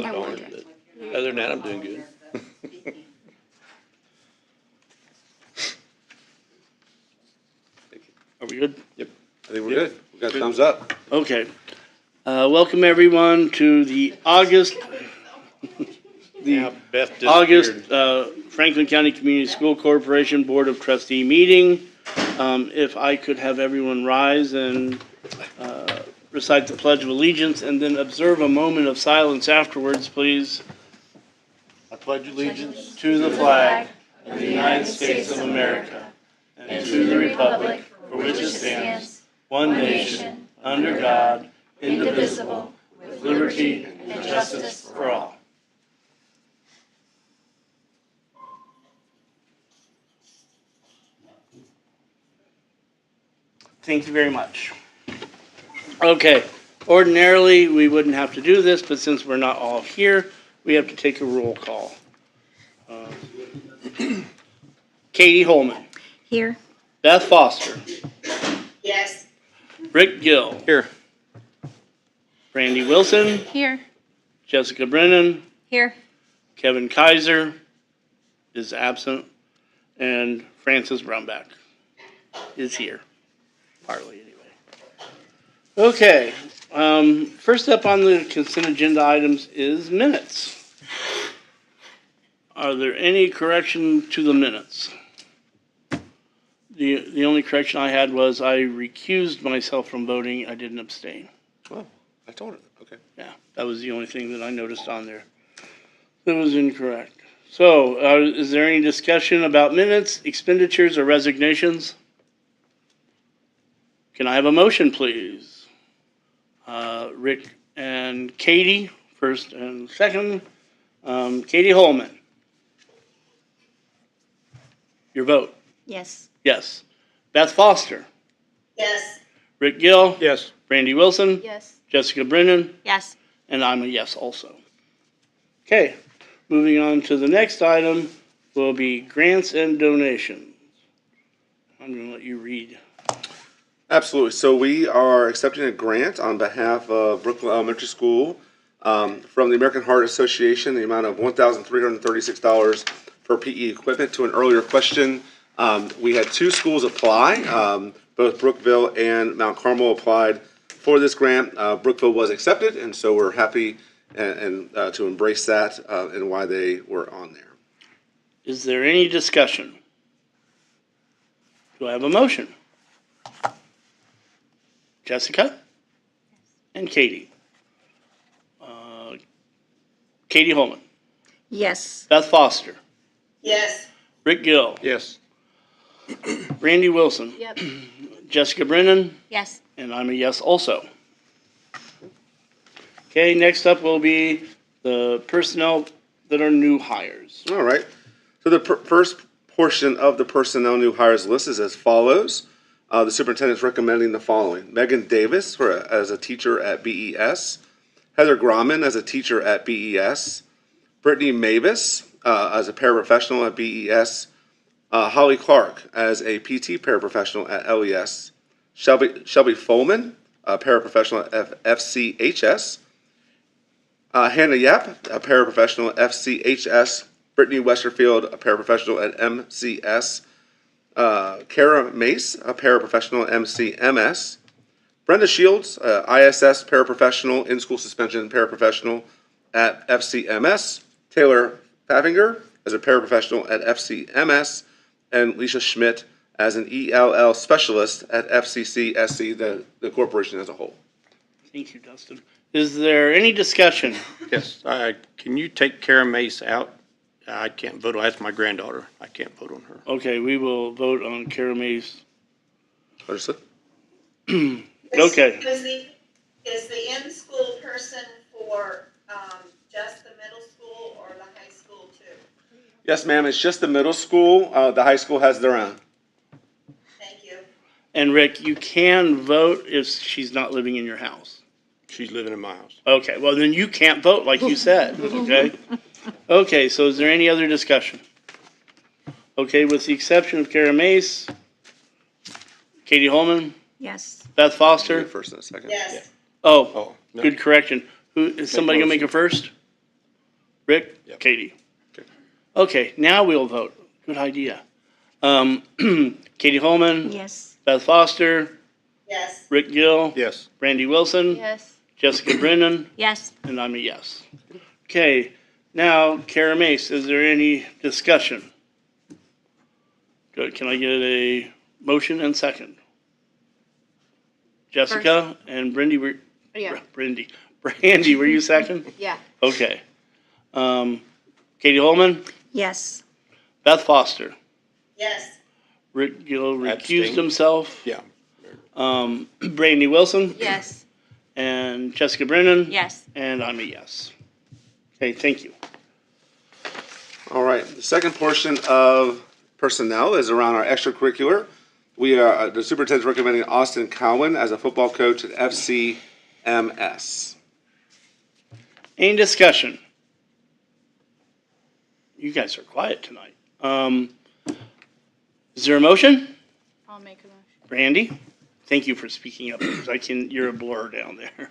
my darn. But other than that, I'm doing good. Are we good? Yep. I think we're good. We got thumbs up. Okay. Welcome everyone to the August Beth disappeared. Franklin County Community School Corporation Board of Trustee meeting. If I could have everyone rise and recite the Pledge of Allegiance and then observe a moment of silence afterwards, please. I pledge allegiance to the flag of the United States of America and to the republic for which it stands, one nation, under God, indivisible, with liberty and justice for all. Thank you very much. Okay, ordinarily we wouldn't have to do this, but since we're not all here, we have to take a roll call. Katie Holman. Here. Beth Foster. Yes. Rick Gill. Here. Randy Wilson. Here. Jessica Brennan. Here. Kevin Kaiser is absent. And Francis Brownback is here. Partly, anyway. Okay. First up on the consent agenda items is minutes. Are there any correction to the minutes? The only correction I had was I recused myself from voting. I didn't abstain. Oh, I told it. Okay. Yeah, that was the only thing that I noticed on there that was incorrect. So, is there any discussion about minutes, expenditures, or resignations? Can I have a motion, please? Rick and Katie, first and second. Katie Holman. Your vote? Yes. Yes. Beth Foster. Yes. Rick Gill. Yes. Randy Wilson. Yes. Jessica Brennan. Yes. And I'm a yes also. Okay, moving on to the next item will be grants and donations. I'm going to let you read. Absolutely. So we are accepting a grant on behalf of Brookville Elementary School from the American Heart Association, the amount of $1,336 for PE equipment. To an earlier question, we had two schools apply. Both Brookville and Mount Carmel applied for this grant. Brookville was accepted, and so we're happy and to embrace that and why they were on there. Is there any discussion? Do I have a motion? Jessica? And Katie. Katie Holman. Yes. Beth Foster. Yes. Rick Gill. Yes. Randy Wilson. Yep. Jessica Brennan. Yes. And I'm a yes also. Okay, next up will be the personnel that are new hires. All right. So the first portion of the personnel new hires list is as follows. The superintendent is recommending the following: Megan Davis as a teacher at BES, Heather Grauman as a teacher at BES, Brittany Mavis as a paraprofessional at BES, Holly Clark as a PT paraprofessional at LES, Shelby Folman, a paraprofessional at FCHS, Hannah Yap, a paraprofessional at FCHS, Brittany Westerfield, a paraprofessional at MCS, Kara Mace, a paraprofessional at MCMS, Brenda Shields, ISS paraprofessional, in-school suspension paraprofessional at FCMS, Taylor Pavinger as a paraprofessional at FCMS, and Lisa Schmidt as an ELL specialist at FCCSC, the corporation as a whole. Thank you, Dustin. Is there any discussion? Yes. Can you take Kara Mace out? I can't vote. That's my granddaughter. I can't vote on her. Okay, we will vote on Kara Mace. Understood? Okay. Is the in-school person for just the middle school or the high school too? Yes, ma'am. It's just the middle school. The high school has their own. Thank you. And Rick, you can vote if she's not living in your house. She's living in my house. Okay, well then you can't vote like you said, okay? Okay, so is there any other discussion? Okay, with the exception of Kara Mace, Katie Holman, Yes. Beth Foster. First and a second. Yes. Oh, Oh, no. good correction. Who is somebody gonna make a first? Rick? Yep. Katie? Okay. Okay, now we'll vote. Good idea. Katie Holman? Yes. Beth Foster? Yes. Rick Gill? Yes. Brandy Wilson? Yes. Jessica Brennan? Yes. And I'm a yes. Okay, now, Kara Mace, is there any discussion? Good, can I get a motion and second? Jessica and Brandy were, Yeah. Brandy, were you second? Yeah. Okay. Katie Holman, Yes. Beth Foster, Yes. Rick Gill recused Abstain. himself, Yeah. Brandy Wilson, Yes. and Jessica Brennan. Yes. And I'm a yes. Okay, thank you. All right, the second portion of personnel is around our extracurricular. We are, the superintendent's recommending Austin Cowan as a football coach at FCMS. Any discussion? You guys are quiet tonight. Is there a motion? I'll make a motion. Brandy, thank you for speaking up, because you're a blur down there.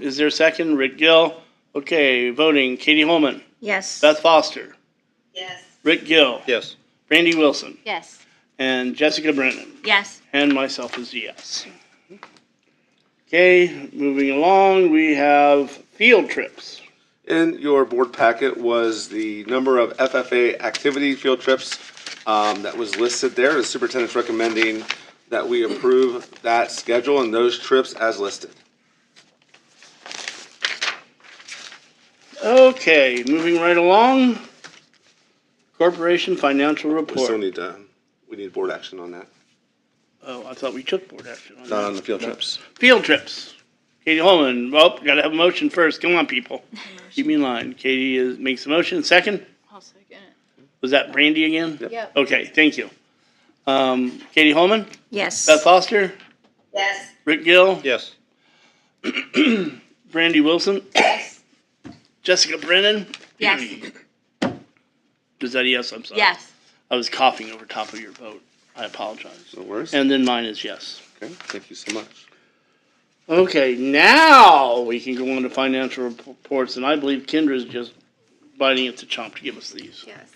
Is there a second? Rick Gill? Okay, voting. Katie Holman, Yes. Beth Foster, Yes. Rick Gill, Yes. Brandy Wilson, Yes. and Jessica Brennan, Yes. and myself is yes. Okay, moving along, we have field trips. In your board packet was the number of FFA activity field trips that was listed there. The superintendent's recommending that we approve that schedule and those trips as listed. Okay, moving right along. Corporation financial We still report. we need board action on that, Oh, I thought we took board action on not on that. the field trips. Field trips. Katie Holman, well, gotta have a motion first. Come on, people. Keep me in line. Katie makes a motion. Second? I'll second it. Was that Brandy again? Yep. Yep. Okay, thank you. Katie Holman, Yes. Beth Foster, Yes. Rick Gill, Yes. Brandy Wilson, Yes. Jessica Brennan. Yes. Was that a yes? I'm sorry. Yes. I was coughing over top of your vote. I apologize. No worries. And then mine is yes. Okay, thank you so much. Okay, now we can go on to financial reports, and I believe Kendra's just biting at the chomp to give us these. Yes.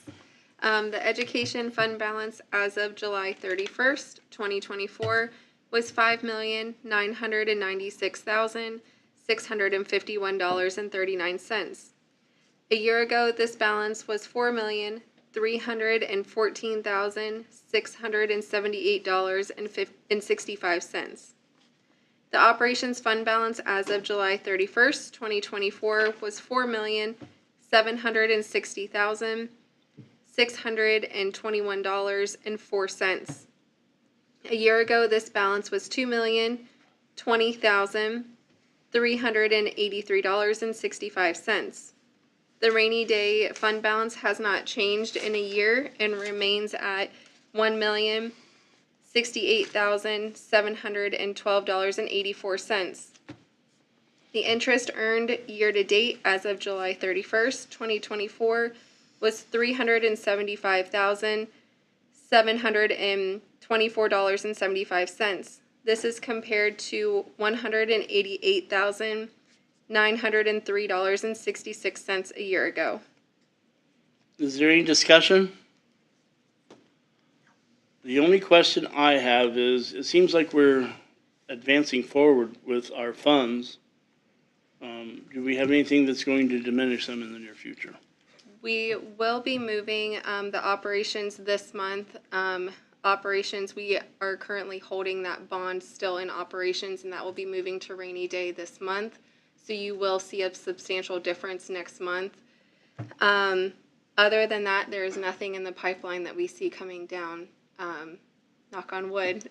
The education fund balance as of July 31st, 2024 was $5,996,651.39. A year ago, this balance was $4,314,678.65. The operations fund balance as of July 31st, 2024 was $4,760,621.04. A year ago, this balance was $2,020,383.65. The rainy day fund balance has not changed in a year and remains at $1,068,712.84. The interest earned year-to-date as of July 31st, 2024 was $375,724.75. This is compared to $188,903.66 a year ago. Is there any discussion? The only question I have is, it seems like we're advancing forward with our funds. Do we have anything that's going to diminish them in the near future? We will be moving the operations this month. Operations, we are currently holding that bond still in operations, and that will be moving to rainy day this month. So you will see a substantial difference next month. Other than that, there is nothing in the pipeline that we see coming down. Knock on wood.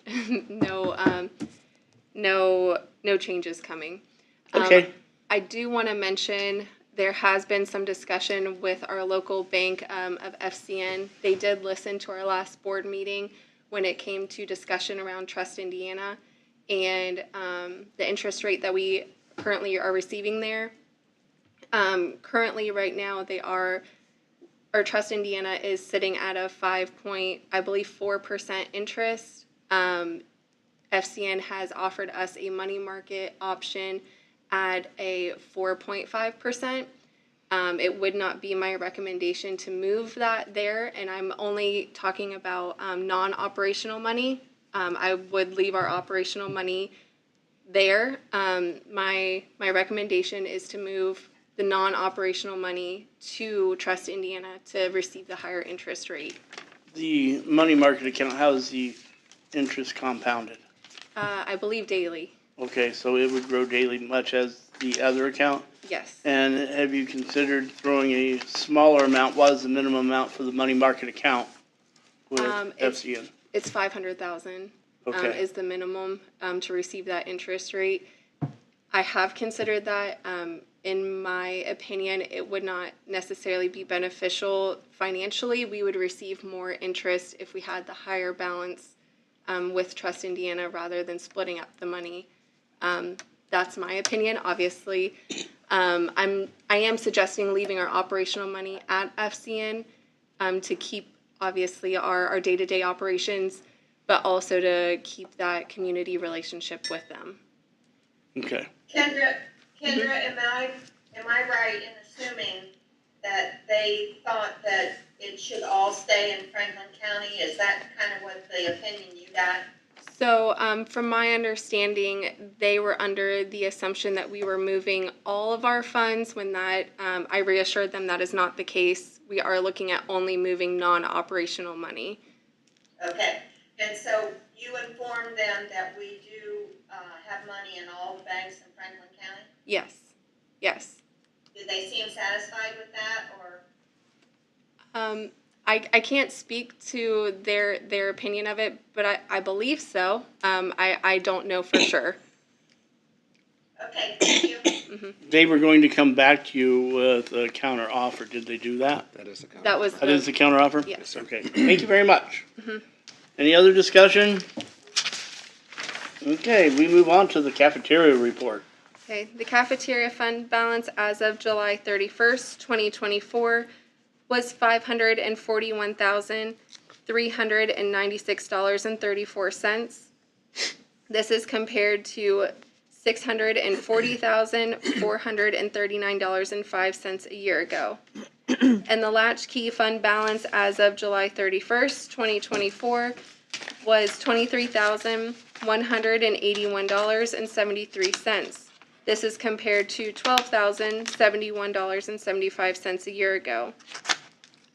No changes coming. Okay. I do want to mention there has been some discussion with our local bank of FCN. They did listen to our last board meeting when it came to discussion around Trust Indiana and the interest rate that we currently are receiving there. Currently, right now, our Trust Indiana is sitting at a 4% interest. FCN has offered us a money market option at a 4.5%. It would not be my recommendation to move that there, and I'm only talking about non-operational money. I would leave our operational money there. My recommendation is to move the non-operational money to Trust Indiana to receive the higher interest rate. The money market account, how is the interest compounded? I believe daily. Okay, so it would grow daily much as the other account? Yes. And have you considered throwing a smaller amount? What is the minimum amount for the money market account with FCN? It's 500,000. Okay. Is the minimum to receive that interest rate. I have considered that. In my opinion, it would not necessarily be beneficial financially. We would receive more interest if we had the higher balance with Trust Indiana rather than splitting up the money. That's my opinion. Obviously, I am suggesting leaving our operational money at FCN to keep obviously our day-to-day operations, but also to keep that community relationship with them. Okay. Kendra, am I right in assuming that they thought that it should all stay in Franklin County? Is that kind of what the opinion you got? So from my understanding, they were under the assumption that we were moving all of our funds when that, I reassured them that is not the case. We are looking at only moving non-operational money. Okay, and so you informed them that we do have money in all the banks in Franklin County? Yes, yes. Did they seem satisfied with that, or? I can't speak to their opinion of it, but I believe so. I don't know for sure. Okay, thank you. They were going to come back to you with a counter offer. Did they do that? That is the count. That was That is the counter offer? Yes. Okay, thank you very much. Any other discussion? Okay, we move on to the cafeteria report. Okay, the cafeteria fund balance as of July 31st, 2024 was $541,396.34. This is compared to $640,439.05 a year ago. And the latchkey fund balance as of July 31st, 2024 was $23,181.73. This is compared to $12,071.75 a year ago.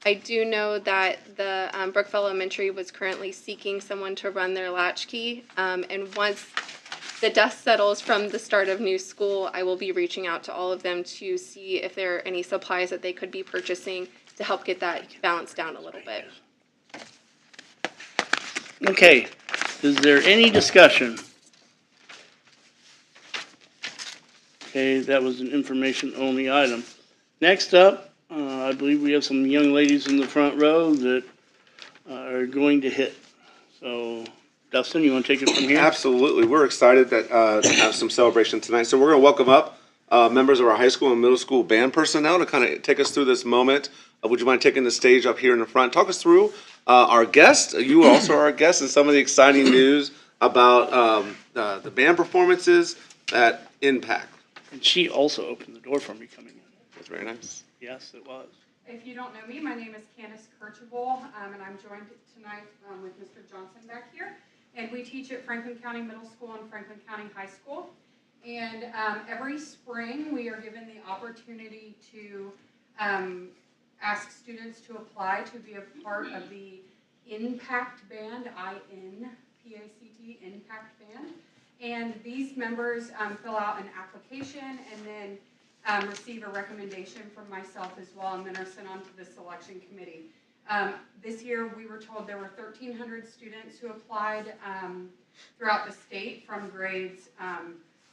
I do know that the Brookville Elementary was currently seeking someone to run their latchkey, and once the dust settles from the start of new school, I will be reaching out to all of them to see if there are any supplies that they could be purchasing to help get that balance down a little bit. Okay, is there any discussion? Okay, that was an information-only item. Next up, I believe we have some young ladies in the front row that are going to hit. So, Dustin, you want to take it from here? Absolutely. We're excited that to have some celebration tonight. So we're going to welcome up members of our high school and middle school band personnel to kind of take us through this moment. Would you mind taking the stage up here in the front? Talk us through our guest. You also are our guest, and some of the exciting news about the band performances at Impact. And she also opened the door for me coming in. That's very nice. Yes, it was. If you don't know me, my name is Candace Kirchable, and I'm joined tonight with Mr. Johnson back here. And we teach at Franklin County Middle School and Franklin County High School. And every spring, we are given the opportunity to ask students to apply to be a part of the Impact Band, I-N-P-A-C-T, Impact Band. And these members fill out an application and then receive a recommendation from myself as well, and then are sent on to the selection committee. This year, we were told there were 1,300 students who applied throughout the state from grades.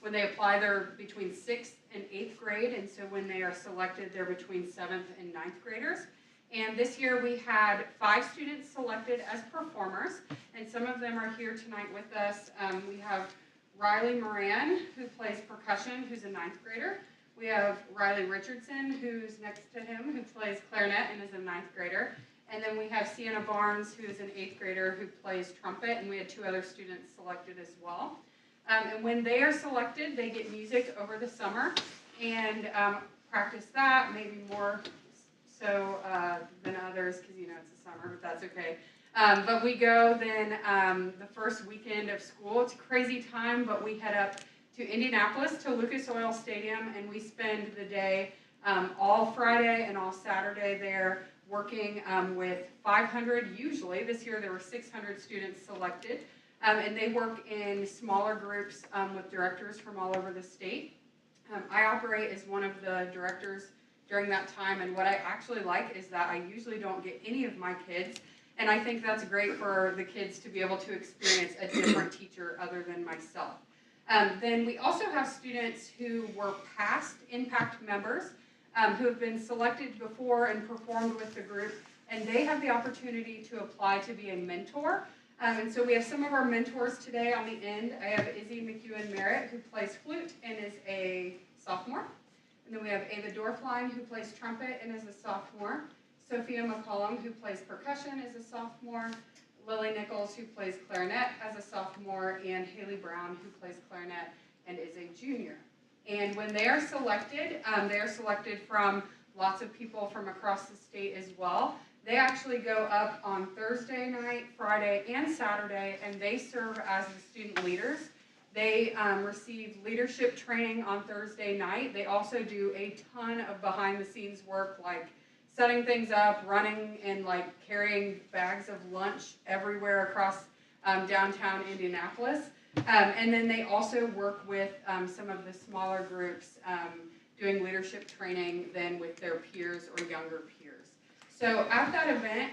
When they apply, they're between 6th and 8th grade, and so when they are selected, they're between 7th and 9th graders. And this year, we had 5 students selected as performers, and some of them are here tonight with us. We have Riley Moran, who plays percussion, who's a 9th grader. We have Riley Richardson, who's next to him, who plays clarinet and is a 9th grader. And then we have Sienna Barnes, who is an 8th grader who plays trumpet, and we had 2 other students selected as well. And when they are selected, they get music over the summer. And practice that, maybe more so than others, because it's the summer, but that's okay. But we go then the first weekend of school. It's a crazy time, but we head up to Indianapolis to Lucas Oil Stadium, and we spend the day all Friday and all Saturday there working with 500 usually. This year there were 600 students selected, and they work in smaller groups with directors from all over the state. I operate as one of the directors during that time, and what I actually like is that I usually don't get any of my kids, and I think that's great for the kids to be able to experience a different teacher other than myself. Then we also have students who were past Impact members who have been selected before and performed with the group, and they have the opportunity to apply to be a mentor. And so we have some of our mentors today on the end. I have Izzy McEwen-Merritt, who plays flute and is a sophomore. And then we have Ava Dorfline, who plays trumpet and is a sophomore. Sophia McCollum, who plays percussion, is a sophomore. Lily Nichols, who plays clarinet as a sophomore. And Haley Brown, who plays clarinet and is a junior. And when they are selected from lots of people from across the state as well. They actually go up on Thursday night, Friday, and Saturday, and they serve as the student leaders. They receive leadership training on Thursday night. They also do a ton of behind-the-scenes work, like setting things up, running, and like carrying bags of lunch everywhere across downtown Indianapolis. And then they also work with some of the smaller groups doing leadership training then with their peers or younger peers. So at that event,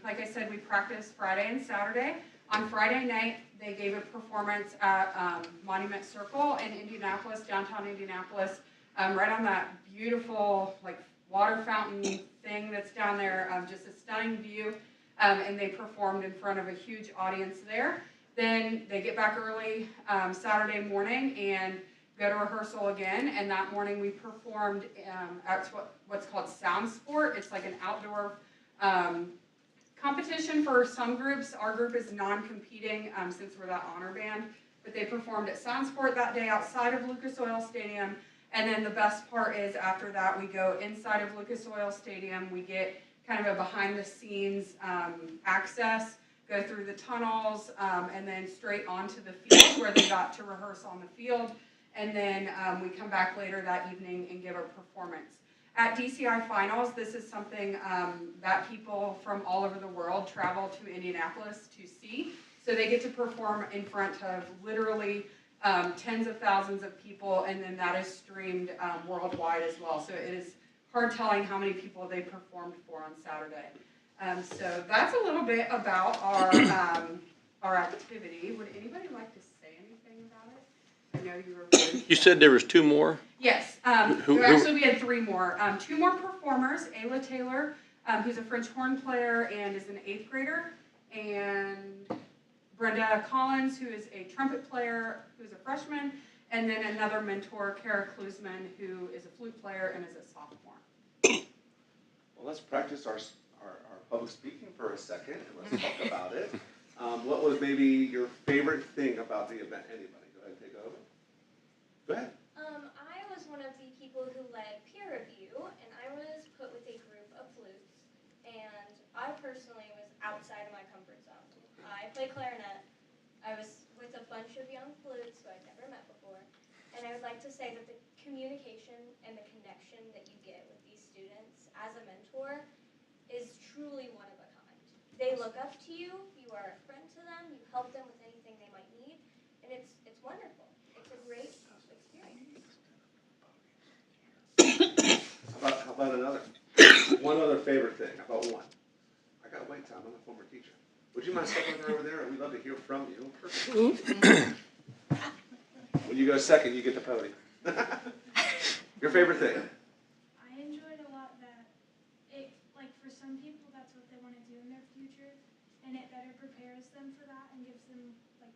like I said, we practiced Friday and Saturday. On Friday night, they gave a performance at Monument Circle in Indianapolis, downtown Indianapolis, right on that beautiful like water fountain thing that's down there, just a stunning view. And they performed in front of a huge audience there. Then they get back early Saturday morning and go to rehearsal again, and that morning we performed at what's called Sound Sport. It's like an outdoor competition for some groups. Our group is non-competing since we're that honor band, but they performed at Sound Sport that day outside of Lucas Oil Stadium, and then the best part is after that we go inside of Lucas Oil Stadium. We get kind of a behind-the-scenes access, go through the tunnels, and then straight onto the field where they got to rehearse on the field. And then we come back later that evening and give a performance. At DCI Finals, this is something that people from all over the world travel to Indianapolis to see. So they get to perform in front of literally tens of thousands of people, and then that is streamed worldwide as well. So it is hard telling how many people they performed for on Saturday. So that's a little bit about our activity. Would anybody like to say anything about it? I know you were. You said there was two more? Yes. Who- Actually, we had three more. Two more performers. Ayla Taylor, who's a French horn player and is an 8th grader, and Brenda Collins, who is a trumpet player, who's a freshman, and then another mentor, Kara Klusman, who is a flute player and is a sophomore. Well, let's practice our public speaking for a second, and let's talk about it. What was maybe your favorite thing about the event? Anybody? Go ahead and take over. Go ahead. I was one of the people who led peer review, and I was put with a group of flutes, and I personally was outside of my comfort zone. I play clarinet. I was with a bunch of young flutes who I'd never met before, and I would like to say that the communication and the connection that you get with these students as a mentor is truly one of a kind. They look up to you, you are a friend to them, you help them with anything they might need, and it's wonderful. It's a great experience. How about another? One other favorite thing. How about one? I got wait time. I'm a former teacher. Would you mind stepping over there? We'd love to hear from you. When you go second, you get the podium. Your favorite thing? I enjoyed a lot that it, like for some people, that's what they want to do in their future, and it better prepares them for that and gives them like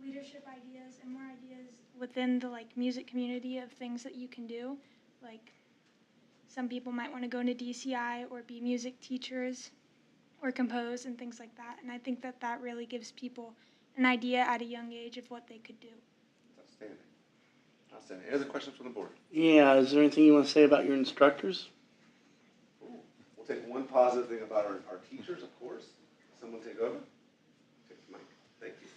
leadership ideas and more ideas within the like music community of things that you can do. Like some people might want to go into DCI or be music teachers or compose and things like that, and I think that that really gives people an idea at a young age of what they could do. That's outstanding. Outstanding. Any other questions from the board? Yeah, is there anything you want to say about your instructors? We'll take one positive thing about our teachers, of course. Someone take over. Take the mic. Thank you.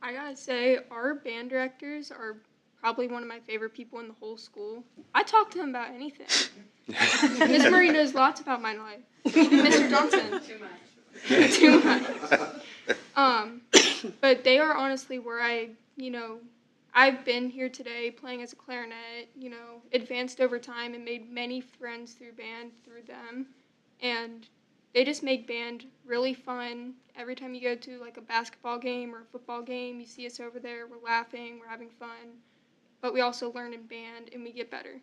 I gotta say, our band directors are probably one of my favorite people in the whole school. I talk to them about anything. Miss Murray knows lots about my life. And Mr. Johnson. Too much. But they are honestly where I've been here today playing as a clarinet, advanced over time and made many friends through band through them. And they just make band really fun. Every time you go to like a basketball game or a football game, you see us over there, we're laughing, we're having fun. But we also learn in band and we get better.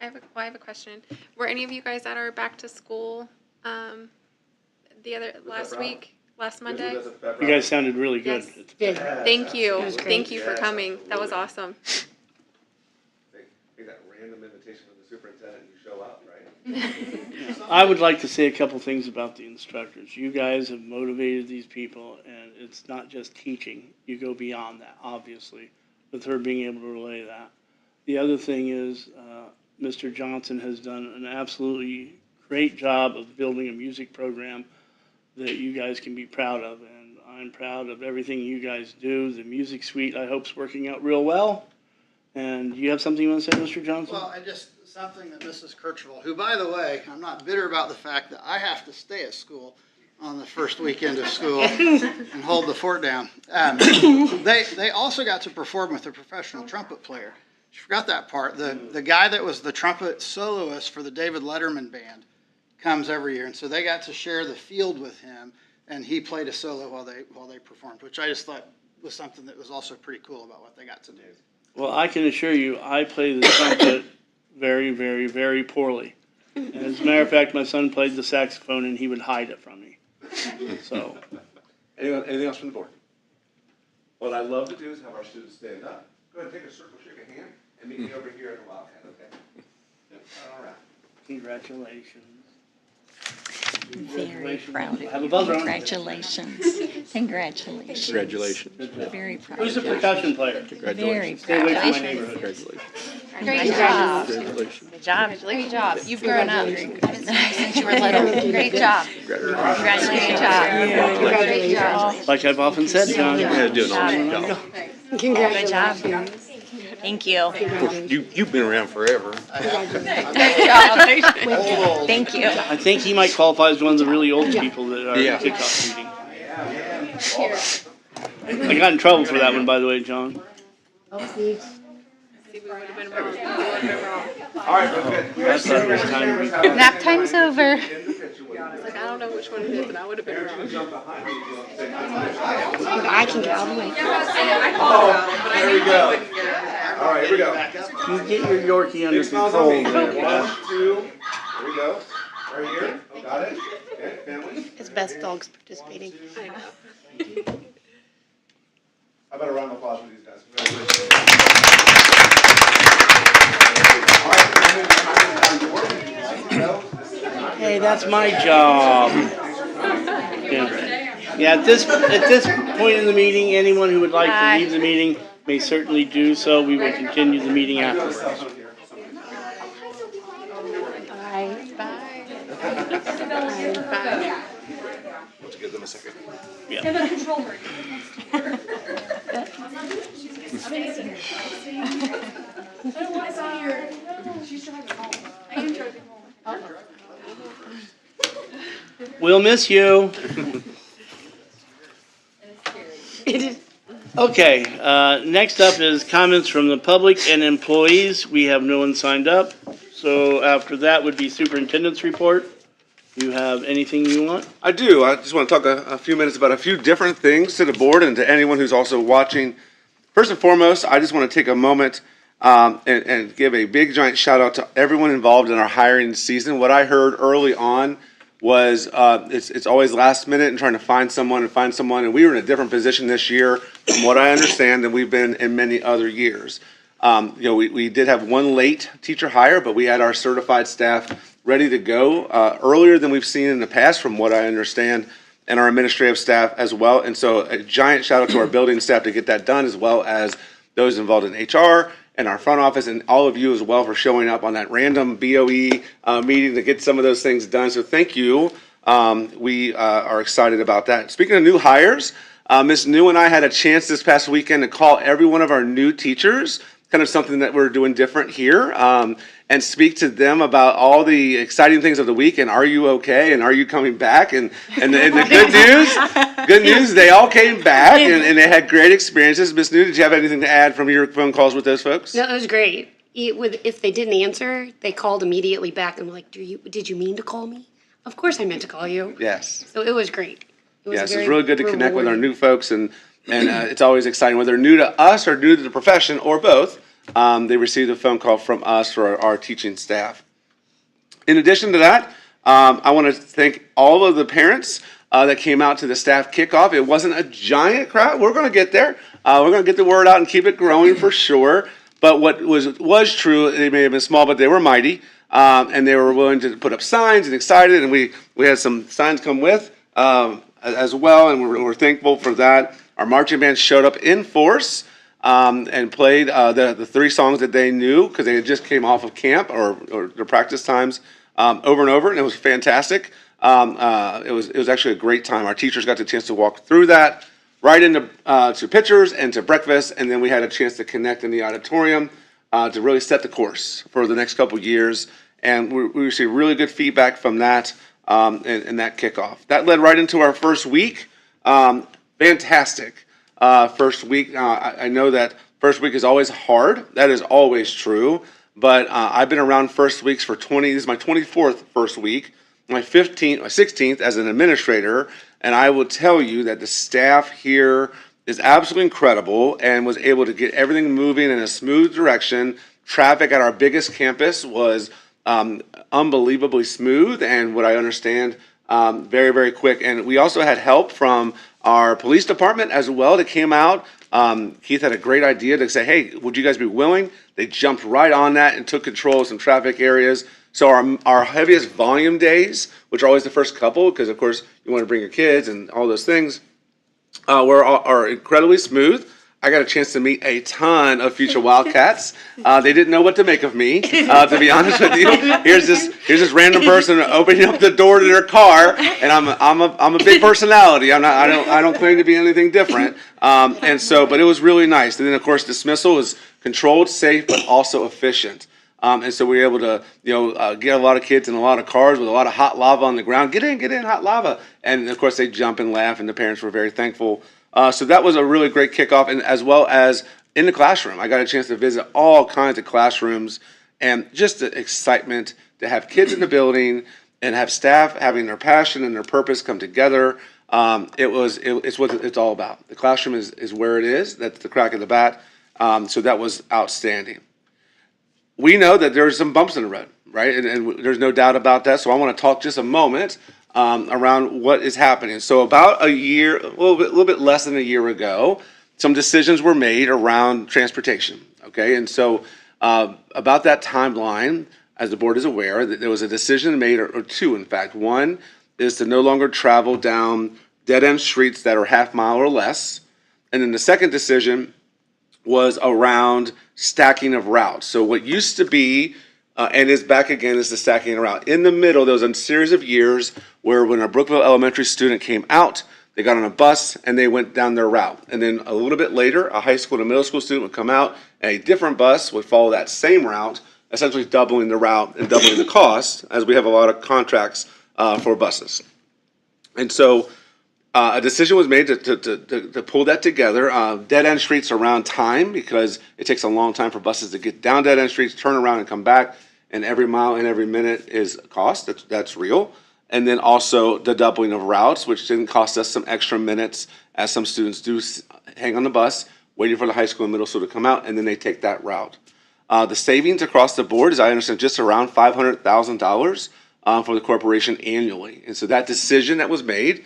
I have a question. Were any of you guys at our back to school last Monday? You guys sounded really good. Yes. Thank you. Thank you for coming. That was awesome. That random invitation from the superintendent, you show up, right? I would like to say a couple things about the instructors. You guys have motivated these people, and it's not just teaching. You go beyond that, obviously, with her being able to relay that. The other thing is Mr. Johnson has done an absolutely great job of building a music program that you guys can be proud of, and I'm proud of everything you guys do. The music suite, I hope, is working out real well. And you have something you want to say, Mr. Johnson? Well, something that Mrs. Kirchhoff, who, by the way, I'm not bitter about the fact that I have to stay at school on the first weekend of school and hold the fort down. They also got to perform with a professional trumpet player. You forgot that part. The guy that was the trumpet soloist for the David Letterman band comes every year, and so they got to share the field with him, and he played a solo while they performed, which I just thought was something that was also pretty cool about what they got to do. Well, I can assure you, I play the trumpet very, very, very poorly. And as a matter of fact, my son played the saxophone, and he would hide it from me. So, Anything else from the board? What I'd love to do is have our students stand up. Go ahead and take a circle, shake a hand, and meet me over here at the Wildcat, okay? All right. congratulations. Very proud Have a of buzzer you. on. Congratulations. Congratulations. Congratulations. Very proud Who's the of you. percussion player? Very Congratulations. Stay away proud. from my neighborhood. Congratulations. Great job. Congratulations. Good job. Great job. You've grown up since you were little. Great job. Congratulations. Great job. Like I've often said, John. Yeah, doing an awesome job. Good job. Thank you. You've been around forever. Good job. Thank you. I think he might qualify as one of the really old people that are Yeah. at kickoff meeting. I got in trouble for that one, by the way, John. See, we would have been wrong. All right, we're good. I thought it was time to be. Nap time's over. It's like, I don't know which one it is, and I would have been wrong. I can get all the way. There we go. All right, here we go. You get your Yorkie under Big smiles on control me. there. 1, 2, here we go. Right here. Got it. Okay, family. It's best dogs participating. I know. How about a round of applause for these guys? Congratulations. All right, Hey, that's my job. Yeah, at this point in the meeting, anyone who would like to leave the meeting may certainly do so. We will continue the meeting afterwards. Bye. Bye. Let's give them a second. Yeah. We'll miss you. Okay, next up is comments from the public and employees. We have no one signed up. So after that would be superintendent's report. You have anything you want? I do. I just want to talk a few minutes about a few different things to the board and to anyone who's also watching. First and foremost, I just want to take a moment and give a big giant shout out to everyone involved in our hiring season. What I heard early on was it's always last minute and trying to find someone, and we were in a different position this year from what I understand than we've been in many other years. We did have one late teacher hire, but we had our certified staff ready to go earlier than we've seen in the past from what I understand. and our administrative staff as well. And so a giant shout out to our building staff to get that done, as well as those involved in HR and our front office, and all of you as well for showing up on that random BOE meeting to get some of those things done. So thank you. We are excited about that. Speaking of new hires, Ms. New and I had a chance this past weekend to call every one of our new teachers, kind of something that we're doing different here, and speak to them about all the exciting things of the week, and are you okay, and are you coming back, and the good news, they all came back, and they had great experiences. Ms. New, did you have anything to add from your phone calls with those folks? No, it was great. If they didn't answer, they called immediately back and were like, did you mean to call me? Of course I meant to call you. Yes. So it was great. Yes, it's really good to connect with our new folks, and it's always exciting, whether they're new to us or new to the profession or both. They received a phone call from us for our teaching staff. In addition to that, I want to thank all of the parents that came out to the staff kickoff. It wasn't a giant crowd. We're going to get there. We're going to get the word out and keep it growing for sure. But what was true, they may have been small, but they were mighty. And they were willing to put up signs and excited. And we had some signs come with as well. And we're thankful for that. Our marching band showed up in force. And played the 3 songs that they knew because they just came off of camp or their practice times over and over, and it was fantastic. It was actually a great time. Our teachers got the chance to walk through that, right into to pictures and to breakfast, and then we had a chance to connect in the auditorium to really set the course for the next couple years. And we received really good feedback from that and that kickoff. That led right into our first week. Fantastic. First week, I know that first week is always hard. That is always true. But I've been around first weeks for this is my 24th first week, my 16th as an administrator. And I will tell you that the staff here is absolutely incredible and was able to get everything moving in a smooth direction. Traffic at our biggest campus was unbelievably smooth, and what I understand, very, very quick. And we also had help from our police department as well that came out. Keith had a great idea to say, hey, would you guys be willing? They jumped right on that and took control of some traffic areas. So our heaviest volume days, which are always the first couple, because of course you want to bring your kids and all those things, are incredibly smooth. I got a chance to meet a ton of future Wildcats. They didn't know what to make of me, to be honest with you. Here's this random person opening up the door to their car, and I'm a big personality. I don't claim to be anything different. But it was really nice. And then of course dismissal was controlled, safe, but also efficient. And so we were able to get a lot of kids in a lot of cars with a lot of hot lava on the ground. Get in, hot lava. And of course they jump and laugh, and the parents were very thankful. So that was a really great kickoff, and as well as in the classroom. I got a chance to visit all kinds of classrooms, and just the excitement to have kids in the building and have staff having their passion and their purpose come together. It's what it's all about. The classroom is where it is. That's the crack of the bat. So that was outstanding. We know that there's some bumps in the road, right? And there's no doubt about that. So I want to talk just a moment around what is happening. So about a little bit less than a year ago, some decisions were made around transportation. Okay, and so about that timeline, as the board is aware, that there was a decision made, or two, in fact. One is to no longer travel down dead-end streets that are half mile or less, and then the second decision was around stacking of routes. So what used to be and is back again is the stacking of route. In the middle, there was a series of years where when a Brookville Elementary student came out, they got on a bus and they went down their route. And then a little bit later, a high school and a middle school student would come out and a different bus would follow that same route, essentially doubling the route and doubling the cost, as we have a lot of contracts for buses. And so a decision was made to pull that together. Dead-end streets around time, because it takes a long time for buses to get down dead-end streets, turn around and come back, and every mile and every minute is a cost. That's real. And then also the doubling of routes, which didn't cost us some extra minutes, as some students do hang on the bus, waiting for the high school and middle school to come out, and then they take that route. The savings across the board, as I understand, just around $500,000 for the corporation annually. And so that decision that was made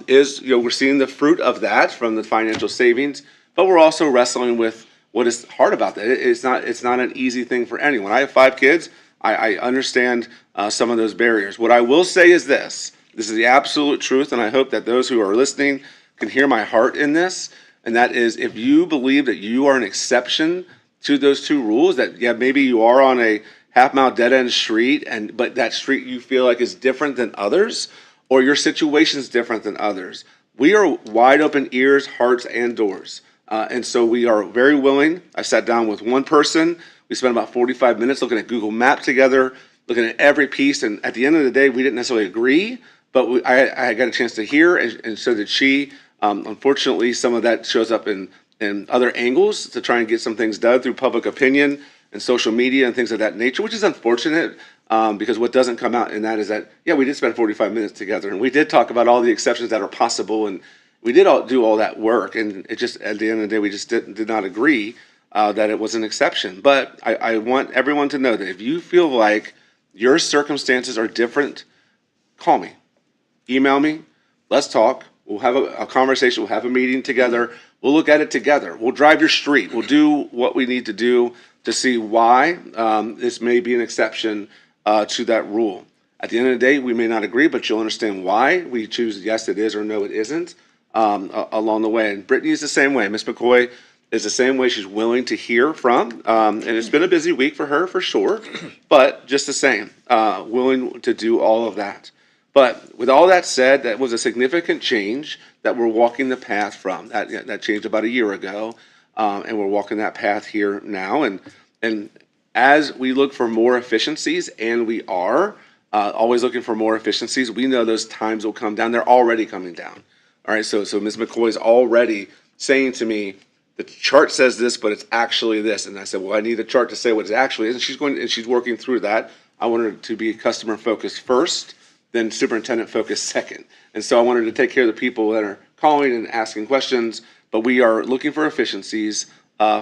is, we're seeing the fruit of that from the financial savings, but we're also wrestling with what is hard about that. It's not an easy thing for anyone. I have 5 kids. I understand some of those barriers. What I will say is this, This is the absolute truth, and I hope that those who are listening can hear my heart in this. And that is, if you believe that you are an exception to those two rules, that yeah, maybe you are on a half-mile dead-end street, but that street you feel like is different than others, or your situation is different than others, we are wide open ears, hearts, and doors. And so we are very willing. I sat down with one person. We spent about 45 minutes looking at Google Maps together, looking at every piece. And at the end of the day, we didn't necessarily agree, but I got a chance to hear, and so did she. Unfortunately, some of that shows up in other angles to try and get some things done through public opinion and social media and things of that nature, which is unfortunate. Because what doesn't come out in that is that, yeah, we did spend 45 minutes together, and we did talk about all the exceptions that are possible, and we did do all that work, and it just, at the end of the day, we just did not agree that it was an exception. But I want everyone to know that if you feel like your circumstances are different, call me, email me, let's talk. We'll have a conversation, we'll have a meeting together, we'll look at it together, we'll drive your street, we'll do what we need to do to see why this may be an exception to that rule. At the end of the day, we may not agree, but you'll understand why we choose yes it is or no it isn't along the way. And Brittany is the same way. Ms. McCoy is the same way. She's willing to hear from, and it's been a busy week for her for sure, but just the same, willing to do all of that. But with all that said, that was a significant change that we're walking the path from. That changed about a year ago, and we're walking that path here now. And as we look for more efficiencies, and we are always looking for more efficiencies, we know those times will come down. They're already coming down. All right, so Ms. McCoy is already saying to me, the chart says this, but it's actually this. And I said, well, I need a chart to say what it actually is. And she's working through that. I want her to be customer focused first, then superintendent focused second. And so I wanted to take care of the people that are calling and asking questions, but we are looking for efficiencies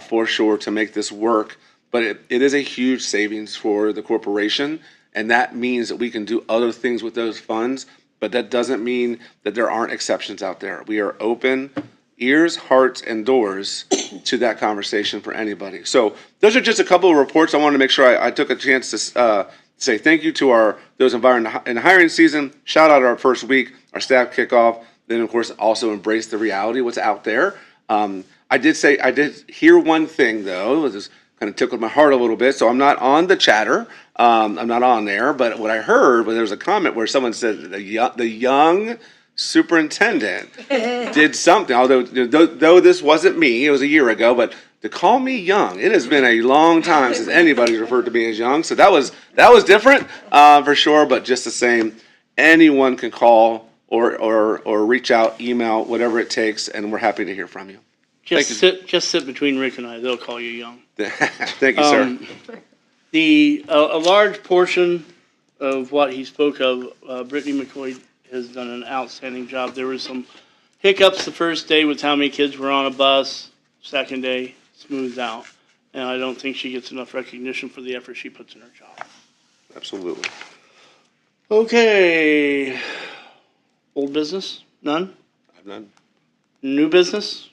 for sure to make this work. But it is a huge savings for the corporation, and that means that we can do other things with those funds, but that doesn't mean that there aren't exceptions out there. We are open ears, hearts, and doors to that conversation for anybody. So those are just a couple of reports. I wanted to make sure I took a chance to say thank you to those involved in the hiring season, shout out our first week, our staff kickoff, then of course also embrace the reality, what's out there. I did hear one thing though, it just kind of tickled my heart a little bit, so I'm not on the chatter, I'm not on there, but what I heard, there was a comment where someone said the young superintendent did something, although though this wasn't me, it was a year ago, but to call me young, it has been a long time since anybody's referred to me as young, so that was different for sure, but just the same, anyone can call or reach out, email, whatever it takes, and we're happy to hear from you. Just sit between Rick and I, they'll call you young. Thank you, sir. A large portion of what he spoke of, Brittany McCoy has done an outstanding job. There were some hiccups the first day with how many kids were on a bus. Second day, smoothed out. And I don't think she gets enough recognition for the effort she puts in her job. Absolutely. Okay. Old business? None? I have none. New business?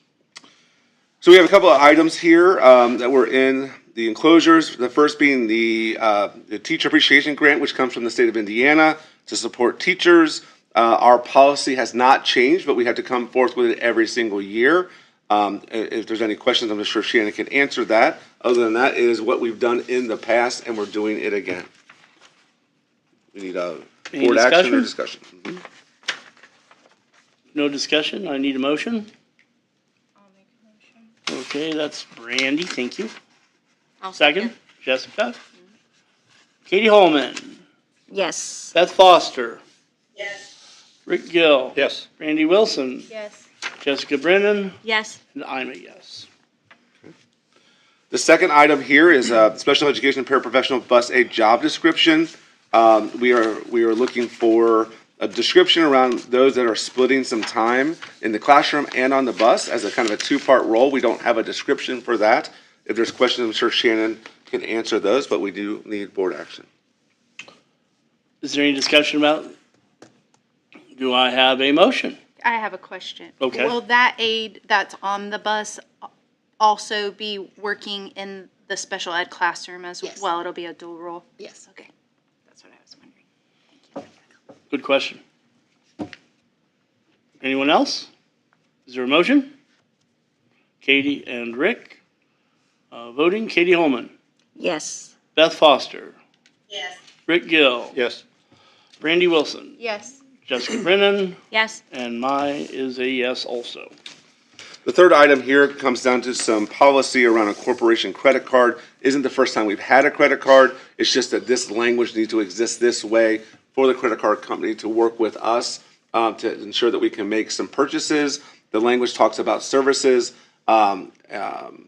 So we have a couple of items here that were in the enclosures. The first being the Teacher Appreciation Grant, which comes from the state of Indiana to support teachers. Our policy has not changed, but we have to come forth with it every single year. If there's any questions, I'm sure Shannon can answer that. Other than that, it is what we've done in the past, and we're doing it again. We need a board action or discussion. Mm-hmm. No discussion? I need a motion? I'll make a motion. Okay, that's Brandy, thank you. I'll Second, Jessica. Katie Holman. Yes. Beth Foster. Yes. Rick Gill. Yes. Randy Wilson. Yes. Jessica Brennan. Yes. And I'm a yes. The second item here is special education paraprofessional bus aid job description. We are looking for a description around those that are splitting some time in the classroom and on the bus as a kind of a two-part role. We don't have a description for that. If there's questions, I'm sure Shannon can answer those, but we do need board action. Is there any discussion about? Do I have a motion? I have a question. Okay. Will that aide that's on the bus also be working in the special ed classroom as Yes. well? It'll be a dual role? Yes. Okay. That's what I was wondering. Good question. Anyone else? Is there a motion? Katie and Rick. Voting, Katie Holman, Yes. Beth Foster, Yes. Rick Gill, Yes. Brandy Wilson, Yes. Jessica Brennan, Yes. and my is a yes also. The third item here comes down to some policy around a corporation credit card. Isn't the first time we've had a credit card. It's just that this language needs to exist this way for the credit card company to work with us to ensure that we can make some purchases. The language talks about services,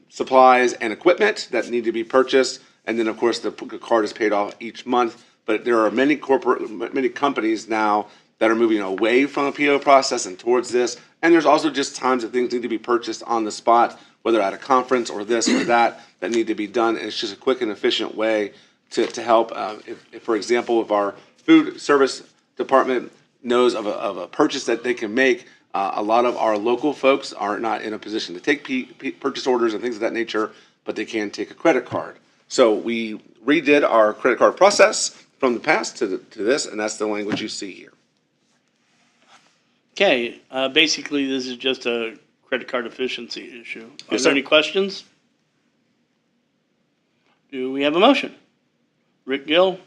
supplies, and equipment that need to be purchased. And then, of course, the card is paid off each month. But there are many companies now that are moving away from a PO process and towards this. And there's also just times that things need to be purchased on the spot, whether at a conference or this or that need to be done. And it's just a quick and efficient way to help. If, for example, if our food service department knows of a purchase that they can make, a lot of our local folks are not in a position to take purchase orders and things of that nature, but they can take a credit card. So we redid our credit card process from the past to this, and that's the language you see here. Okay, basically this is just a credit card efficiency issue. Are Yes, there sir. any questions? Do we have a motion? Rick Gill?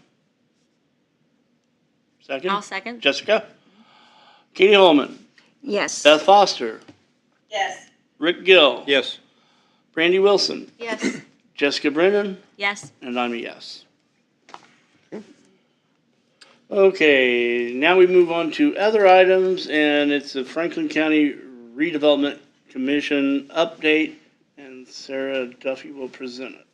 Second? I'll second. Jessica? Katie Holman? Yes. Beth Foster? Yes. Rick Gill? Yes. Brandy Wilson? Yes. Jessica Brennan? Yes. And I'm a yes. Okay, now we move on to other items, and it's the Franklin County Redevelopment Commission update, and Sarah Duffy will present it.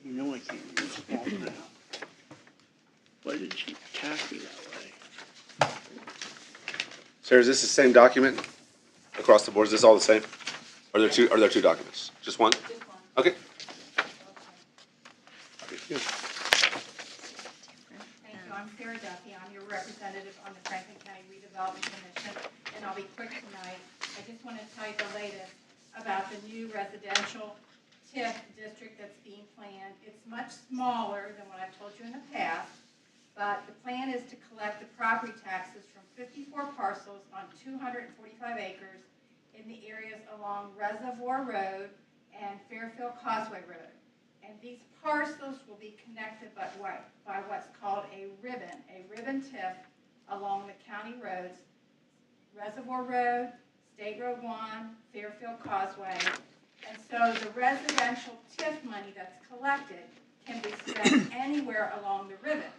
You know I can't read small now. Why did she task me that way? Sarah, is this the same document across the board? Is this all the same? Are there two documents? Just one? Just one. Okay. Thank you. I'm Sarah Duffy. I'm your representative on the Franklin County Redevelopment Commission, and I'll be quick tonight. I just want to tell you the latest about the new residential TIF district that's being planned. It's much smaller than what I've told you in the past, but the plan is to collect the property taxes from 54 parcels on 245 acres in the areas along Reservoir Road and Fairfield Causeway Road. And these parcels will be connected by what's called a ribbon TIF along the county roads, Reservoir Road, State Road 1, Fairfield Causeway. And so the residential TIF money that's collected can be spent anywhere along the ribbon.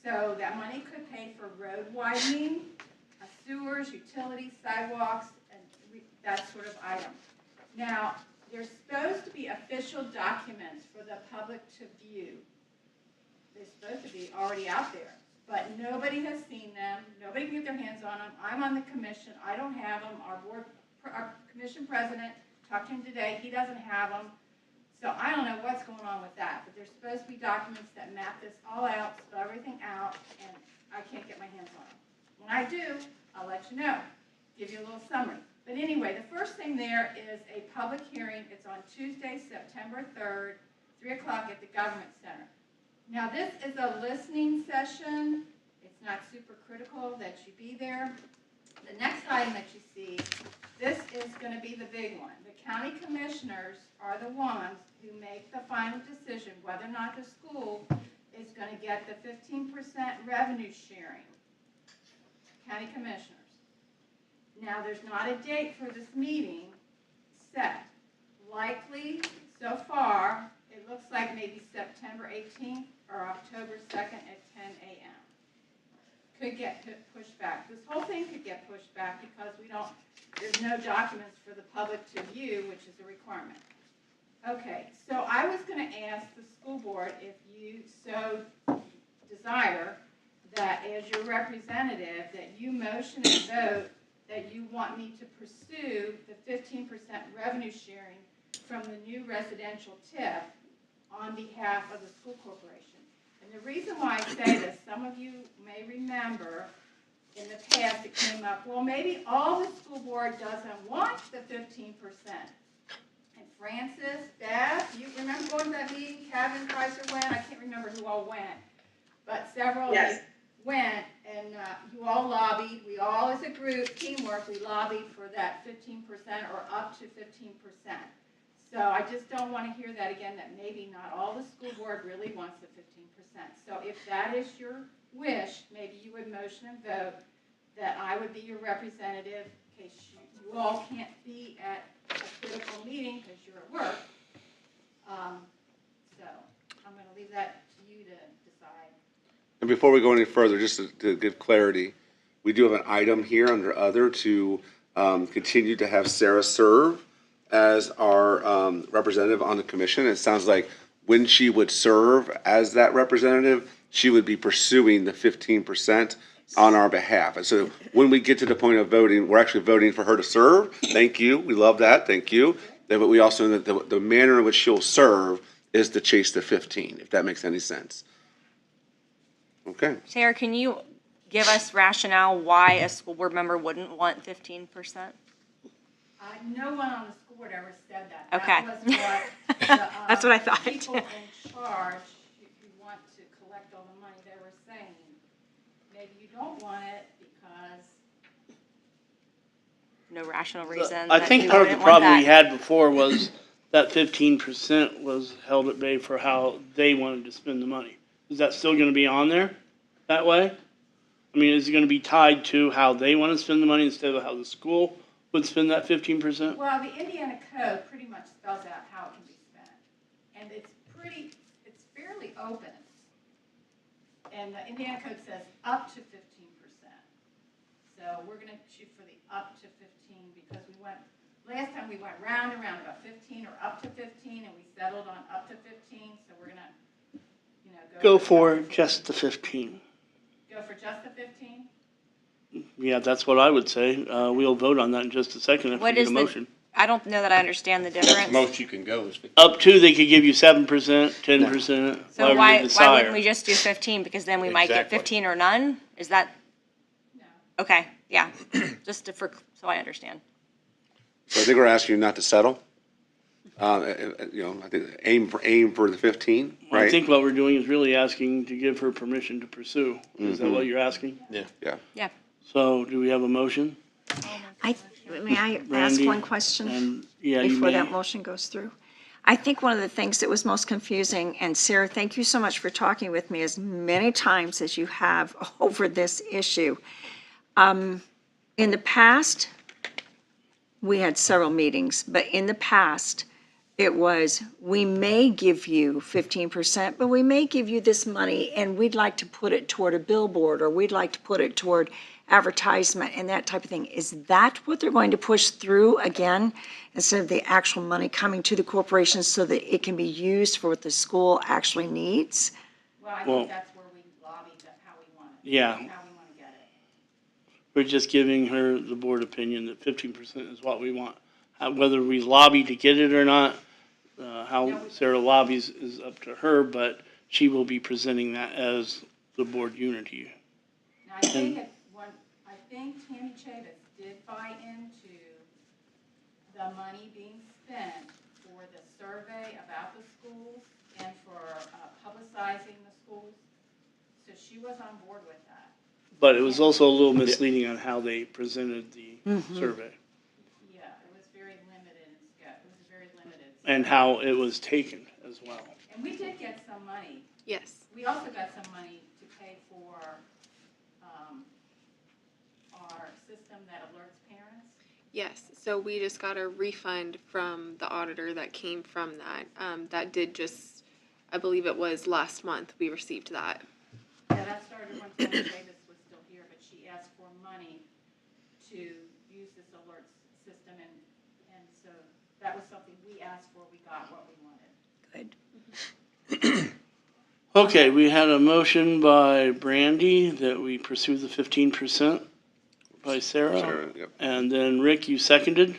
So that money could pay for road widening, sewers, utilities, sidewalks, and that sort of item. Now, there's supposed to be official documents for the public to view. They're supposed to be already out there, but nobody has seen them. Nobody can get their hands on them. I'm on the commission. I don't have them. Our commission president talked to him today. He doesn't have them. So I don't know what's going on with that, but there's supposed to be documents that map this all out, spell everything out, and I can't get my hands on them. When I do, I'll let you know, give you a little summary. But anyway, the first thing there is a public hearing. It's on Tuesday, September 3rd, 3 o'clock at the Government Center. Now, this is a listening session. It's not super critical that you be there. The next item that you see, this is going to be the big one. The county commissioners are the ones who make the final decision whether or not the school is going to get the 15% revenue sharing. County commissioners. Now, there's not a date for this meeting set. Likely, so far, it looks like maybe September 18th or October 2nd at 10 a.m. Could get pushed back. This whole thing could get pushed back because there's no documents for the public to view, which is a requirement. Okay, so I was going to ask the school board if you so desire that as your representative that you motion and vote that you want me to pursue the 15% revenue sharing from the new residential TIF on behalf of the school corporation. And the reason why I say this, some of you may remember in the past it came up, well, maybe all the school board doesn't want the 15%. And Francis, Beth, you remember going to that meeting? Kevin Kaiser went, I can't remember who all went, but several of you Yes. went, and you all lobbied, we all as a group, teamwork, we lobbied for that 15% or up to 15%. So I just don't want to hear that again, that maybe not all the school board really wants the 15%. So if that is your wish, maybe you would motion and vote that I would be your representative in case you all can't be at a critical meeting because you're at work. So I'm going to leave that to you to decide. And before we go any further, just to give clarity, we do have an item here under other to continue to have Sarah serve as our representative on the commission. It sounds like when she would serve as that representative, she would be pursuing the 15% on our behalf. And so when we get to the point of voting, we're actually voting for her to serve. Thank you. We love that. Thank you. But we also know that the manner in which she'll serve is to chase the 15, if that makes any sense. Okay. Sarah, can you give us rationale why a school board member wouldn't want 15%? No one on the school board ever said that. Okay. That was what the, That's what I thought. people in charge who want to collect all the money, they were saying, maybe you don't want it because. No rational reason. I that think you part of the wouldn't want problem we that. had before was that 15% was held at bay for how they wanted to spend the money. Is that still gonna be on there that way? I mean, is it gonna be tied to how they wanna spend the money instead of how the school would spend that 15%? Well, the Indiana code pretty much spells out how it can be spent. And it's fairly open. And the Indiana code says up to 15%. So we're gonna shoot for the up to 15 because last time we went round and round about 15 or up to 15 and we settled on up to 15. So we're gonna, Go for just the 15. Go for just the 15? Yeah, that's what I would say. We'll vote on that in just a second if we What get is a the- motion. I don't know that I understand the difference. Most you can go is 15. Up to, they could give you 7%, 10%, So whatever why you wouldn't desire. we just do 15? Because then we might get Exactly. 15 or none? Is that? No. Okay, yeah, so I understand. So I think we're asking you not to settle. I think aim for the 15, right? I think what we're doing is really asking to give her permission to pursue. Is that what you're asking? Yeah. So do we have a motion? May I ask Randy, one question And, yeah, you before may. that motion goes through? I think one of the things that was most confusing, and Sarah, thank you so much for talking with me as many times as you have over this issue. In the past, we had several meetings, but in the past, it was, we may give you 15%, but we may give you this money and we'd like to put it toward a billboard or we'd like to put it toward advertisement and that type of thing. Is that what they're going to push through again, instead of the actual money coming to the corporation so that it can be used for what the school actually needs? Well, I Well- think that's where we lobbied how we want it. Yeah. How we want to get it. We're just giving her the board opinion that 15% is what we want. Whether we lobby to get it or not, how Sarah lobbies is up to her, but she will be presenting that as the board unity. Now, I think Tammy Chavis did buy into the money being spent for the survey about the schools and for publicizing the schools. So she was on board with that. But it was also a little misleading on how they presented the survey Yeah, it was very limited in scope. It was very limited. and how it was taken as well. And we did get some money. Yes. We also got some money to pay for our system that alerts parents. Yes, so we just got a refund from the auditor that came from that. That did just, I believe it was last month, we received that. Yeah, that started when Tammy Davis was still here, but she asked for money to use this alert system, and so that was something we asked for, we got what we wanted. Good. Okay, we had a motion by Brandy that we pursue the 15% by Sarah. Sarah, yep. And then Rick, you seconded.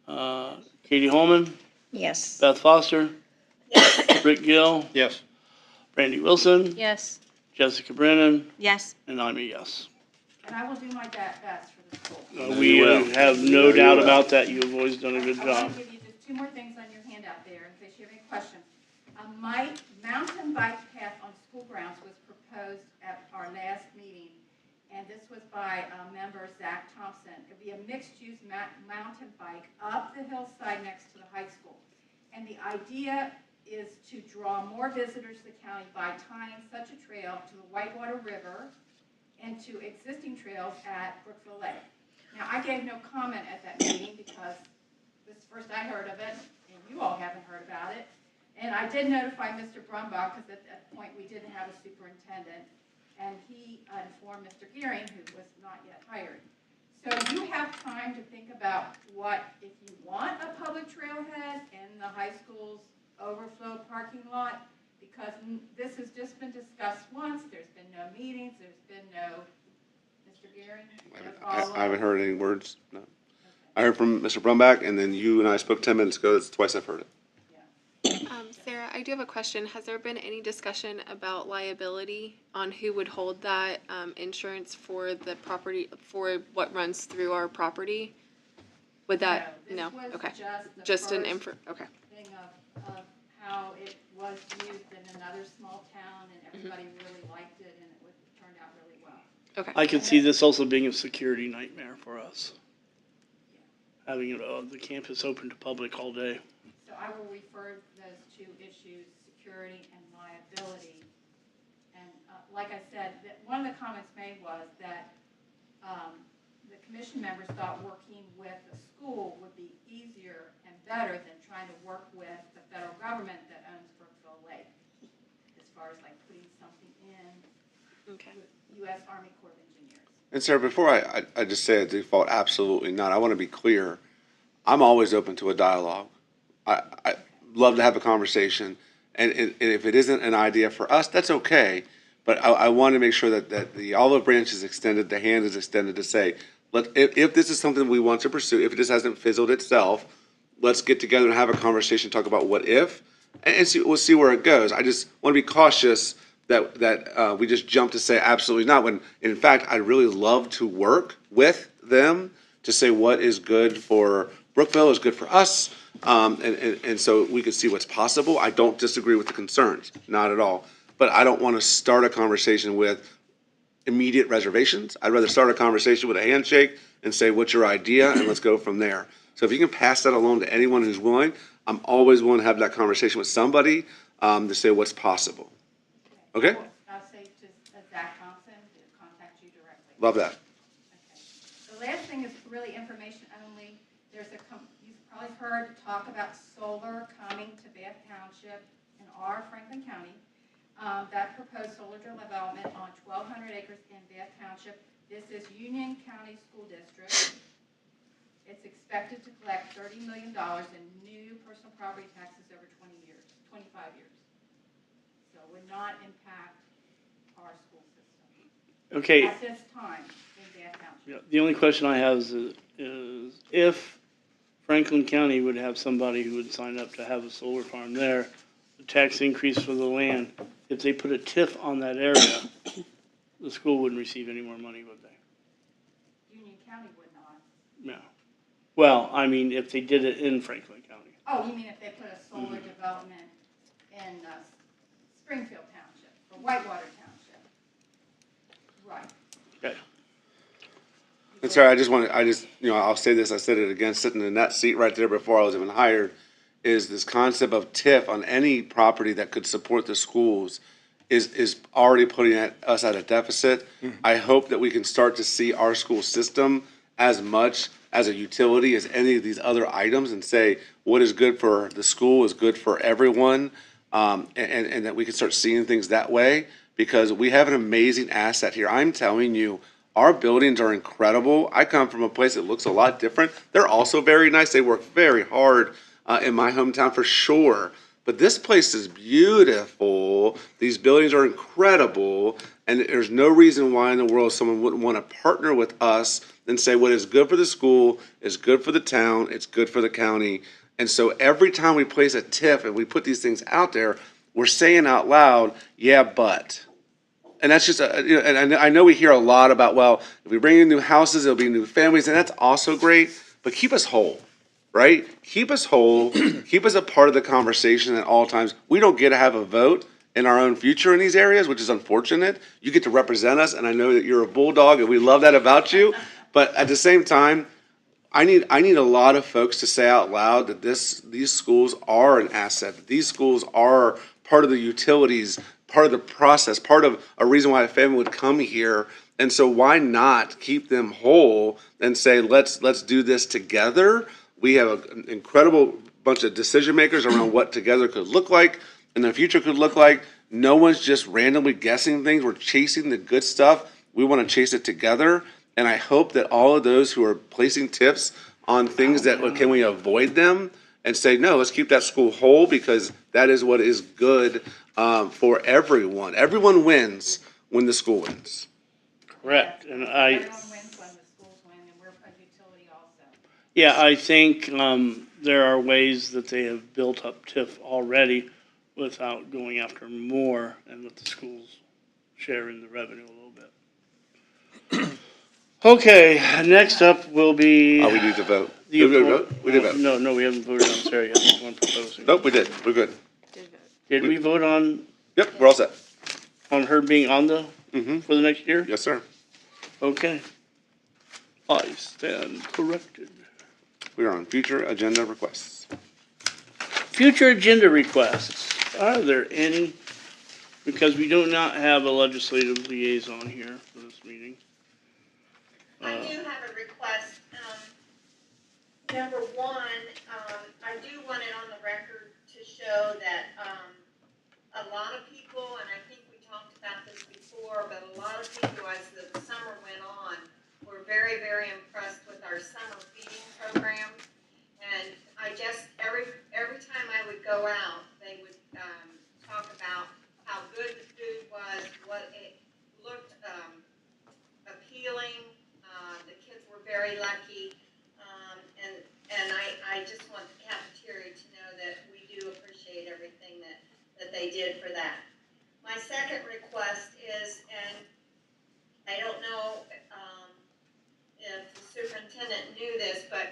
Katie Holman, Yes. Beth Foster, Rick Gill, Yes. Brandy Wilson, Yes. Jessica Brennan, Yes. and I'm a yes. And I will do my best for the school. We will. have no You doubt will. about that. You have always done a good I job. want to give you just two more things on your mountain bike path on school grounds was proposed at our last meeting, and this was by member Zach Thompson. It'd be a mixed-use mountain bike up the hillside next to the high school. And the idea is to draw more visitors to the county by tying such a trail to the Whitewater River and to existing trails at Brookville Lake. Now, I gave no comment at that meeting because this is the first I heard of it, and you all haven't heard about it. And I did notify Mr. Brumbach, because at that point we didn't have a superintendent, and he informed Mr. Gearing, who was not yet hired. So you have time to think about what, if you want a public trailhead in the high school's overflow parking lot, because this has just been discussed once, there's been no meetings, there's been no, Mr. Gearing? I haven't heard any words, no. I heard from Mr. Brumbach, and then you and I spoke 10 minutes ago, that's twice I've heard it. Sarah, I do have a question. Has there been any discussion about liability on who would hold that insurance for the property, for what runs through our property? Would that, no? Okay. Just an okay. Thing of how it was used in another small town, and everybody really liked it, and it turned out really well. Okay. I could see this also being a security nightmare for us. Having the campus open to public all day. So I will refer those two issues, security and liability. And like I said, one of the comments made was that the commission members thought working with the school would be easier and better than trying to work with the federal government that owns Brookville Lake, as far as like putting something in with U.S. Army Corps of Engineers. And Sarah, before I just say a default, absolutely not. I want to be clear. I'm always open to a dialogue. I love to have a conversation. And if it isn't an idea for us, that's okay. But I want to make sure that the olive branch is extended, the hand is extended to say, if this is something we want to pursue, if this hasn't fizzled itself, let's get together and have a conversation, talk about what if, and we'll see where it goes. I just want to be cautious that we just jump to say absolutely not, when in fact I'd really love to work with them to say what is good for Brookville, is good for us, and so we could see what's possible. I don't disagree with the concerns, not at all, but I don't want to start a conversation with immediate reservations. I'd rather start a conversation with a handshake and say, what's your idea, and let's go from there. So if you can pass that along to anyone who's willing, I'm always willing to have that conversation with somebody to say what's possible. Okay? I'll say to Zach Thompson to contact you directly. Love that. Okay. The last thing is really information only. You've probably heard talk about solar coming to Bath Township in our Franklin County. That proposed solar development on 1,200 acres in Bath Township. This is Union County School District. It's expected to collect $30 million in new personal property taxes over 25 years. So it would not impact our school system. Okay. At this time in Bath Township. Yeah, the only question I have is if Franklin County would have somebody who would sign up to have a solar farm there, the tax increase for the land, if they put a TIF on that area, the school wouldn't receive any more money, would they? Union County would not. No. Well, I mean, if they did it in Franklin County. Oh, you mean if they put a solar development in Springfield Township or Whitewater Township? Right. Okay. And sorry, I'll say this, I said it again, sitting in that seat right there before I was even hired, is this concept of TIF on any property that could support the schools is already putting us at a deficit. I hope that we can start to see our school system as much as a utility as any of these other items and say what is good for the school is good for everyone, and that we can start seeing things that way, because we have an amazing asset here. I'm telling you, our buildings are incredible. I come from a place that looks a lot different. They're also very nice. They work very hard in my hometown for sure. But this place is beautiful. These buildings are incredible. And there's no reason why in the world someone wouldn't want to partner with us and say what is good for the school is good for the town, it's good for the county. And so every time we place a TIF and we put these things out there, we're saying out loud, yeah, but. And that's just, and I know we hear a lot about, well, if we bring in new houses, there'll be new families, and that's also great, but keep us whole. right? Keep us whole, keep us a part of the conversation at all times. We don't get to have a vote in our own future in these areas, which is unfortunate. You get to represent us, and I know that you're a bulldog, and we love that about you. But at the same time, I need a lot of folks to say out loud that these schools are an asset. That these schools are part of the utilities, part of the process, part of a reason why a family would come here. And so why not keep them whole and say, let's do this together. We have an incredible bunch of decision makers around what together could look like and the future could look like. No one's just randomly guessing things. We're chasing the good stuff. We want to chase it together. And I hope that all of those who are placing tips on things that can we avoid them and say, no, let's keep that school whole because that is what is good for everyone. Everyone wins when the school wins. Correct, and Everyone wins when the schools win, and we're a utility also. yeah, I think there are ways that they have built up TIF already without going after more and let the schools share in the revenue a little bit. Okay, next up will be. We need to vote. the Did we appoint- vote? We did vote. No, we haven't voted on Sarah yet, the one proposing. Nope, we did. We're good. Did we vote on, Yep, we're all set. on her being on the, Mm-hmm. for the next year? Yes, sir. Okay. I stand corrected. We are on future agenda requests. Future agenda requests, are there any? Because we do not have a legislative liaison here for this meeting. I do have a request. Number one, I do want it on the record to show that a lot of people, and I think we talked about this before, but a lot of people as the summer went on were very, very impressed with our summer feeding program. And I just, every time I would go out, they would talk about how good the food was, what it looked appealing. The kids were very lucky. And I just want the cafeteria to know that we do appreciate everything that they did for that. My second request is, and I don't know if the superintendent knew this, but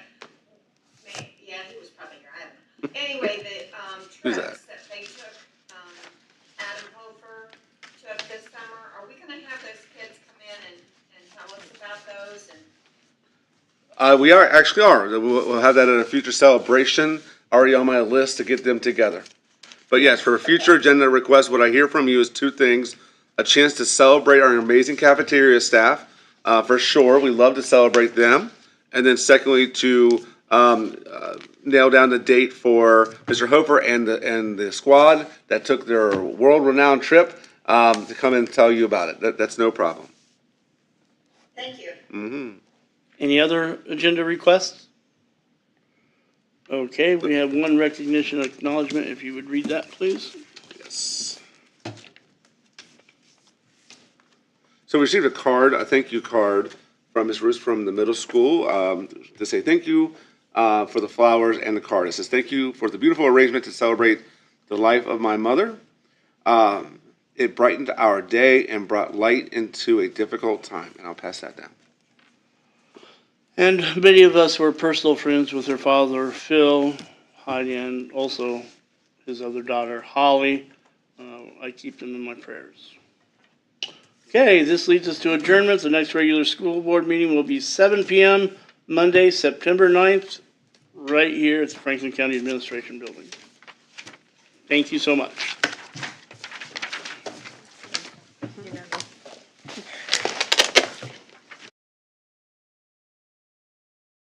yeah, he was probably here, I don't know. Anyway, the Who's trips that they took, Adam Hofer took this summer, are we gonna have those kids come in and tell us about those and? We actually are. We'll have that at a future celebration, already on my list to get them together. But yes, for a future agenda request, what I hear from you is two things. A chance to celebrate our amazing cafeteria staff, for sure. We love to celebrate them. And then secondly, to nail down the date for Mr. Hofer and the squad that took their world-renowned trip to come and tell you about it. That's no problem. Thank you. Mm-hmm. Any other agenda requests? Okay, we have one recognition acknowledgement, if you would read that, please. Yes. So we received a card, a thank you card from Ms. Roos from the middle school to say thank you for the flowers and the card. It says, thank you for the beautiful arrangement to celebrate the life of my mother. It brightened our day and brought light into a difficult time. And I'll pass that down. And many of us were personal friends with her father, Phil, Heidi, and also his other daughter, Holly. I keep them in my prayers. Okay, this leads us to adjournment. The next regular school board meeting will be 7 p.m. Monday, September 9th, right here at the Franklin County Administration Building. Thank you so much.